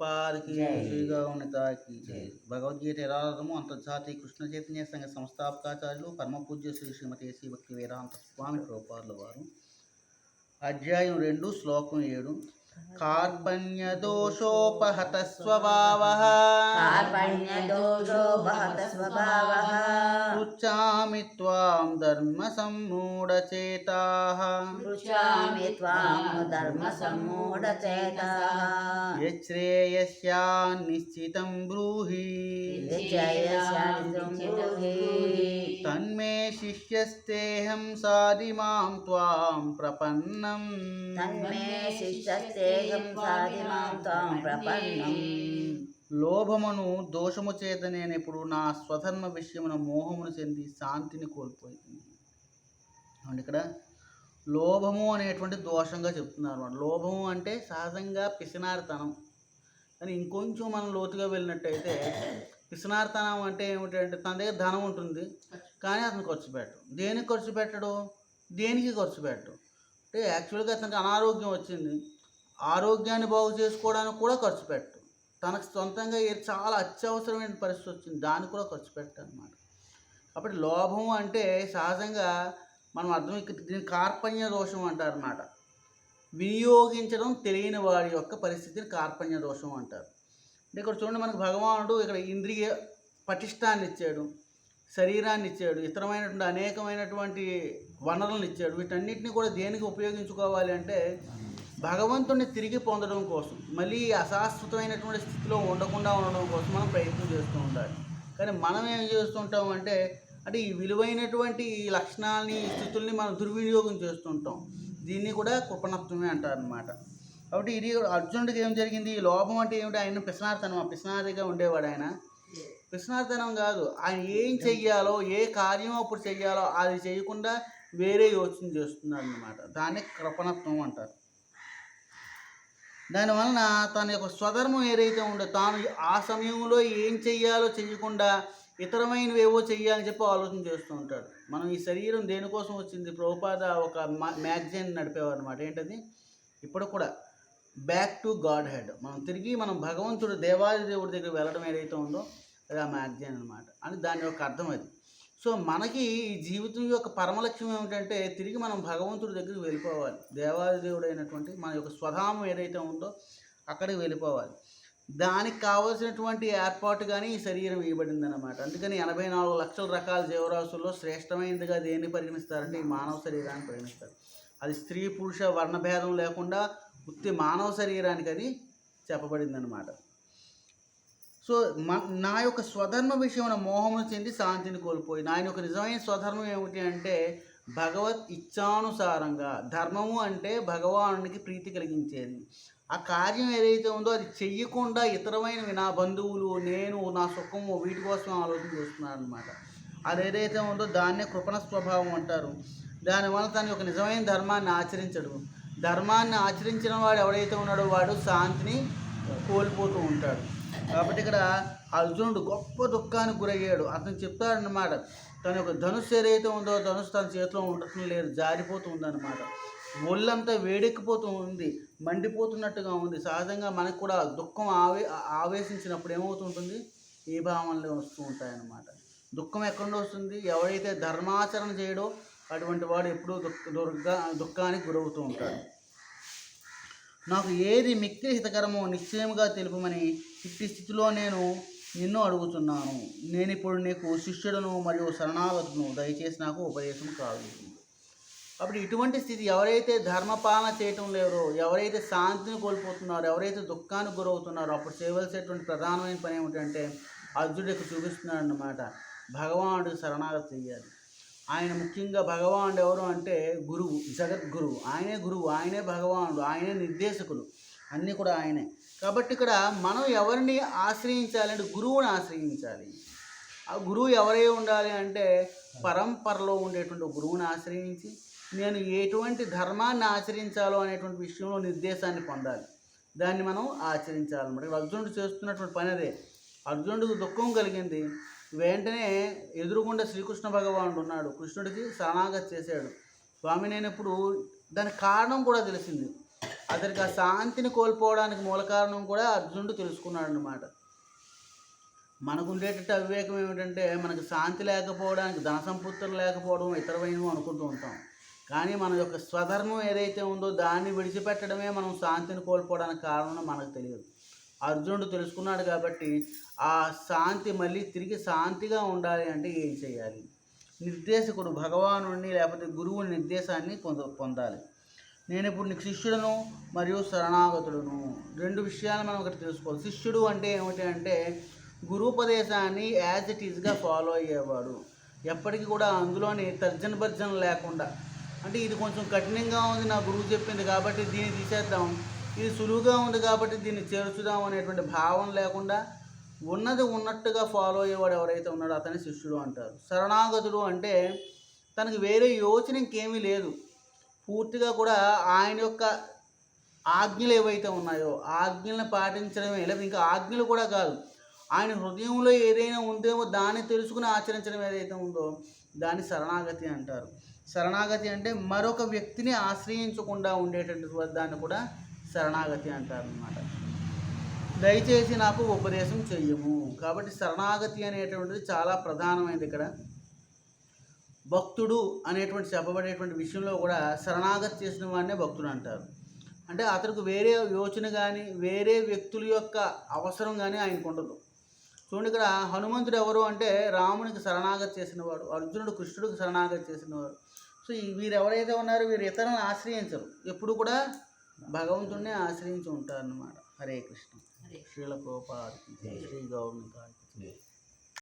ప్రభుపాద की श्री गौणता की जय। భగవద్గీత యథార్థము అంతర్జాతీయ కృష్ణ చైతన్య సంఘ సంస్థాపకాచార్యులు పరమ పూజ్య శ్రీ శ్రీమతి శ్రీ భక్తి వేదాంత స్వామి ప్రభుపాదుల వారు అధ్యాయం 2 శ్లోకం 7 కార్పణ్యదోషోపహత స్వభావః పృచ్ఛామి త్వాం ధర్మ సమ్మూఢచేతాః యశ్రేయస్యాన్ నిశ్చితం బ్రూహి తన్మే శిష్యస్తేహం సాధిమాం త్వాం ప్రపన్నం లోభమును దోషము చేత నేనెప్పుడు నా స్వధర్మ విషయమున మోహమును చెంది శాంతిని కోల్పోయింది. అంటే ఇక్కడ లోభము అనేటువంటి దోషంగా చెప్తున్నారు. లోభము అంటే సహజంగా పిసినారితనం, కానీ ఇంకొంచెం మనం లోతుగా వెళ్ళినట్టయితే పిసినారితనం అంటే ఏమిటంటే తన దగ్గర ధనం ఉంటుంది కానీ అతను ఖర్చు పెట్టడు. దేనికి ఖర్చు పెట్టడు? దేనికి ఖర్చు పెట్టడు అంటే యాక్చువల్గా అతనికి అనారోగ్యం వచ్చింది, ఆరోగ్యాన్ని బాగు చేసుకోవడానికి కూడా ఖర్చు పెట్టు. తనకు సొంతంగా చాలా అత్యవసరమైన పరిస్థితి వచ్చింది, దానికి కూడా ఖర్చు పెట్టాడు అనమాట. కాబట్టి లోభం అంటే సహజంగా మనం అర్థం దీన్ని కార్పణ్య దోషం అంటారు అన్నమాట. వినియోగించడం తెలియని వారి యొక్క పరిస్థితిని కార్పణ్య దోషం అంటారు. అంటే ఇక్కడ చూడండి, మనకు భగవానుడు ఇక్కడ ఇంద్రియ పటిష్టాన్ని ఇచ్చాడు, శరీరాన్ని ఇచ్చాడు, ఇతరమైనటువంటి అనేకమైనటువంటి వనరులను ఇచ్చాడు. వీటన్నిటిని కూడా దేనికి ఉపయోగించుకోవాలి అంటే భగవంతుడిని తిరిగి పొందడం కోసం, మళ్ళీ అశాశ్వతమైనటువంటి స్థితిలో ఉండకుండా ఉండడం కోసం మనం ప్రయత్నం చేస్తూ ఉండాలి. కానీ మనం ఏం చేస్తుంటాం అంటే ఈ విలువైనటువంటి లక్షణాలని, స్థితుల్ని మనం దుర్వినియోగం చేస్తుంటాం. దీన్ని కూడా కృపణత్వమే అంటారనమాట. కాబట్టి ఇది అర్జునుడికి ఏం జరిగింది? ఈ లోభం అంటే ఏమిటి? ఆయన పిసినారిగా ఉండేవాడు. ఆయన పిసినారితనం కాదు, ఆయన ఏం చెయ్యాలో, ఏ కార్యం అప్పుడు చెయ్యాలో అది చేయకుండా వేరే యోచన చేస్తున్నారు అన్నమాట. దాన్ని కృపణత్వం అంటారు. దానివలన తన యొక్క స్వధర్మం ఏదైతే ఉందో, తాను ఆ సమయంలో ఏం చెయ్యాలో చెయ్యకుండా ఇతరమైనవి ఏవో చెయ్యాలని చెప్పి ఆలోచన చేస్తూ ఉంటాడు. మనం ఈ శరీరం దేనికోసం వచ్చింది? ప్రభుపాద ఒక మ్యాగజైన్ నడిపేవారు అనమాట. ఏంటది? ఇప్పుడు కూడా బ్యాక్ టు గాడ్ హెడ్, మనం తిరిగి భగవంతుడు దేవాది దేవుడి దగ్గర వెళ్ళడం ఏదైతే ఉందో అది ఆ మ్యాగజైన్ అనమాట అని దాని యొక్క అర్థం అది. సో మనకి ఈ జీవితం యొక్క పరమలక్ష్యం ఏమిటంటే తిరిగి మనం భగవంతుడి దగ్గరికి వెళ్ళిపోవాలి. దేవాది దేవుడు అయినటువంటి మన యొక్క స్వధామం ఏదైతే ఉందో అక్కడికి వెళ్ళిపోవాలి. దానికి కావలసినటువంటి ఏర్పాటు కానీ ఈ శరీరం ఇవ్వబడింది అనమాట. అందుకని 84 లక్షల రకాల జీవరాశుల్లో శ్రేష్టమైనదిగా దేన్ని పరిగణిస్తారంటే ఈ మానవ శరీరాన్ని పరిగణిస్తారు. అది స్త్రీ పురుష వర్ణభేదం లేకుండా ఉత్తి మానవ శరీరానికి అది చెప్పబడింది అనమాట. సో నా యొక్క స్వధర్మ విషయమైన మోహమును చెంది శాంతిని కోల్పోయి, నా యొక్క నిజమైన స్వధర్మం ఏమిటి అంటే భగవత్ ఇచ్ఛానుసారంగా, ధర్మము అంటే భగవానునికి ప్రీతి కలిగించేది. ఆ కార్యం ఏదైతే ఉందో అది చెయ్యకుండా ఇతరమైనవి, నా బంధువులు, నేను, నా సుఖము, వీటి కోసం ఆలోచన చేస్తున్నాను అనమాట. అది ఏదైతే ఉందో దాన్నే కృపణ స్వభావం అంటారు. దానివల్ల తన యొక్క నిజమైన ధర్మాన్ని ఆచరించడు. ధర్మాన్ని ఆచరించిన వాడు ఎవడైతే ఉన్నాడో వాడు శాంతిని కోల్పోతూ ఉంటాడు. కాబట్టి ఇక్కడ అర్జునుడు గొప్ప దుఃఖానికి గురయ్యాడు. అతను చెప్తాడనమాట, తన యొక్క ధనుస్సు ఏదైతే ఉందో ధనుస్సు తన చేతిలో ఉండటం లేదు, జారిపోతూ ఉందన్నమాట. ఒళ్ళంతా వేడెక్కిపోతూ ఉంది, మండిపోతున్నట్టుగా ఉంది. సహజంగా మనకు కూడా దుఃఖం ఆవేశించినప్పుడు ఏమవుతుంటుంది? ఈ భావనలు వస్తూ ఉంటాయన్నమాట. దుఃఖం ఎక్కడి వస్తుంది? ఎవరైతే ధర్మాచరణ చేయడో అటువంటి వాడు ఎప్పుడూ దుఃఖానికి గురవుతూ ఉంటాడు. నాకు ఏది మిక్కిలి హితకరమో నిశ్చయముగా తెలుపమని ఇట్టి స్థితిలో నేను నిన్ను అడుగుతున్నాను. నేను ఇప్పుడు నీకు శిష్యుడను మరియు శరణాగతును, దయచేసి నాకు ఉపదేశం కాదు. అప్పుడు ఇటువంటి స్థితి ఎవరైతే ధర్మపాలన చేయటం లేరో, ఎవరైతే శాంతిని కోల్పోతున్నారో, ఎవరైతే దుఃఖానికి గురవుతున్నారో అప్పుడు చేయవలసినటువంటి ప్రధానమైన పని ఏమిటంటే అర్జునుడికి చూపిస్తున్నాడు అన్నమాట. భగవానుడికి శరణాగతి చెయ్యాలి. ఆయన ముఖ్యంగా భగవానుడు ఎవరు అంటే గురువు, జగద్గురువు. ఆయనే గురువు, ఆయనే భగవానుడు, ఆయనే నిర్దేశకుడు, అన్నీ కూడా ఆయనే. కాబట్టి ఇక్కడ మనం ఎవరిని ఆశ్రయించాలంటే గురువుని ఆశ్రయించాలి. ఆ గురువు ఎవరై ఉండాలి అంటే పరంపరలో ఉండేటువంటి గురువుని ఆశ్రయించి నేను ఎటువంటి ధర్మాన్ని ఆచరించాలో అనేటువంటి విషయంలో నిర్దేశాన్ని పొందాలి. దాన్ని మనం ఆచరించాలన్నమాట. అర్జునుడు చేస్తున్నటువంటి పని అదే. అర్జునుడికి దుఃఖం కలిగింది, వెంటనే ఎదురుగుండా శ్రీకృష్ణ భగవానుడు ఉన్నాడు, కృష్ణుడికి శరణాగతి చేశాడు. స్వామి నేను ఇప్పుడు దానికి కారణం కూడా తెలిసింది. అతనికి ఆ శాంతిని కోల్పోవడానికి మూల కారణం కూడా అర్జునుడు తెలుసుకున్నాడు అన్నమాట. మనకు ఉండేటట్టు అవివేకం ఏమిటంటే మనకు శాంతి లేకపోవడానికి ధన సంపత్తులు లేకపోవడం ఇతరమైనవి అనుకుంటూ ఉంటాం. కానీ మన యొక్క స్వధర్మం ఏదైతే ఉందో దాన్ని విడిచిపెట్టడమే మనం శాంతిని కోల్పోవడానికి కారణం మనకు తెలియదు. అర్జునుడు తెలుసుకున్నాడు కాబట్టి ఆ శాంతి మళ్ళీ తిరిగి శాంతిగా ఉండాలి అంటే ఏం చేయాలి? నిర్దేశకుడు భగవానుడిని లేకపోతే గురువుని నిర్దేశాన్ని పొందాలి. నేను ఇప్పుడు నీకు శిష్యుడను మరియు శరణాగతుడును, రెండు విషయాలు మనం ఒకటి తెలుసుకోవాలి. శిష్యుడు అంటే ఏమిటి అంటే గురూపదేశాన్ని యాజ్ ఇట్ ఈజ్గా ఫాలో అయ్యేవాడు, ఎప్పటికీ కూడా అందులోని తర్జన భర్జన లేకుండా. అంటే ఇది కొంచెం కఠినంగా ఉంది, నా గురువు చెప్పింది కాబట్టి దీన్ని తీసేద్దాం, ఇది సులువుగా ఉంది కాబట్టి దీన్ని చేర్చుదాం అనేటువంటి భావం లేకుండా ఉన్నది ఉన్నట్టుగా ఫాలో అయ్యేవాడు ఎవరైతే ఉన్నాడో అతని శిష్యుడు అంటారు. శరణాగతుడు అంటే తనకి వేరే యోచన ఇంకేమీ లేదు, పూర్తిగా కూడా ఆయన యొక్క ఆజ్ఞలు ఏవైతే ఉన్నాయో ఆజ్ఞలను పాటించడమే, లేదా ఇంకా ఆజ్ఞలు కూడా కాదు, ఆయన హృదయంలో ఏదైనా ఉందేమో దాన్ని తెలుసుకుని ఆచరించడం ఏదైతే ఉందో దాన్ని శరణాగతి అంటారు. శరణాగతి అంటే మరొక వ్యక్తిని ఆశ్రయించకుండా ఉండేటటువంటి దాన్ని కూడా శరణాగతి అంటారు అన్నమాట. దయచేసి నాకు ఉపదేశం చెయ్యము. కాబట్టి శరణాగతి అనేటువంటిది చాలా ప్రధానమైనది. ఇక్కడ భక్తుడు అనేటువంటి చెప్పబడేటువంటి విషయంలో కూడా శరణాగతి చేసిన వాడినే భక్తుడు అంటారు. అంటే అతనికి వేరే యోచన కానీ వేరే వ్యక్తుల యొక్క అవసరం కానీ ఆయనకు ఉండదు. చూడండి, ఇక్కడ హనుమంతుడు ఎవరు అంటే రామునికి శరణాగతి చేసినవాడు, అర్జునుడు కృష్ణుడికి శరణాగతి చేసినవాడు. సో వీరు ఎవరైతే ఉన్నారో వీరు ఇతరులను ఆశ్రయించరు, ఎప్పుడు కూడా భగవంతుడిని ఆశ్రయించి ఉంటారన్నమాట. హరే కృష్ణ. శ్రీల ప్రభుపాద శ్రీ గౌరవ